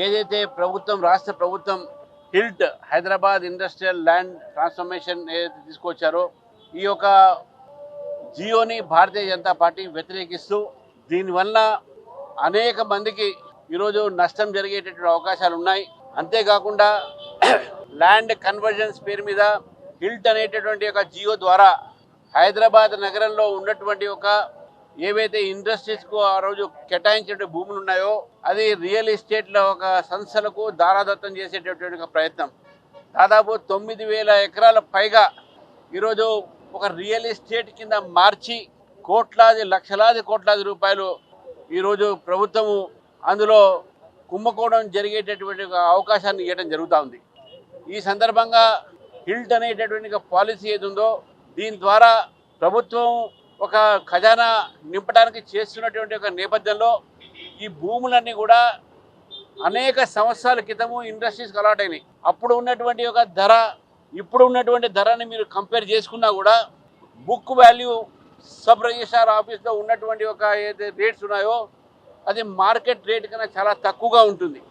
ఏదైతే ప్రభుత్వం రాష్ట్ర ప్రభుత్వం HILT Hyderabad industrial land transformation ఏదైతే తీసుకొచ్చారో ఈ యొక్క జియోని భారతీయ జనతా పార్టీ వ్యతిరేకిస్తూ దీనివల్ల అనేక మందికి ఈరోజు నష్టం జరిగేటటువంటి అవకాశాలు ఉన్నాయి. అంతేకాకుండా ల్యాండ్ కన్వర్జన్స్ పేరు మీద హిల్ట్ అనేటటువంటి ఒక జియో ద్వారా హైదరాబాద్ నగరంలో ఉన్నటువంటి ఒక ఏవైతే ఇండస్ట్రీస్కు ఆ రోజు కేటాయించే భూములు ఉన్నాయో అది రియల్ ఎస్టేట్లో ఒక సంస్థలకు దారాదత్తం చేసేటటువంటి ఒక ప్రయత్నం. దాదాపు 9,000 ఎకరాల పైగా ఈరోజు ఒక రియల్ ఎస్టేట్ కింద మార్చి లక్షలాది కోట్లాది రూపాయలు ఈరోజు ప్రభుత్వము అందులో కుంభకోణం జరిగేటటువంటి ఒక అవకాశాన్ని ఇవ్వడం జరుగుతూ ఉంది. ఈ సందర్భంగా హిల్ట్ అనేటటువంటి పాలసీ ఏది ఉందో దీని ద్వారా ప్రభుత్వం ఒక ఖజానా నింపడానికి చేస్తున్నటువంటి ఒక నేపథ్యంలో ఈ భూములన్నీ కూడా అనేక సంవత్సరాల క్రితము ఇండస్ట్రీస్కి అలాట్ అయినాయి. అప్పుడు ఉన్నటువంటి ఒక ధర ఇప్పుడు ఉన్నటువంటి ధరని మీరు కంపేర్ చేసుకున్నా కూడా బుక్ వాల్యూ సబ్ రిజిస్ట్రార్ ఆఫీస్లో ఉన్నటువంటి ఒక ఏదైతే రేట్స్ ఉన్నాయో అది మార్కెట్ రేట్ కన్నా చాలా తక్కువగా ఉంటుంది.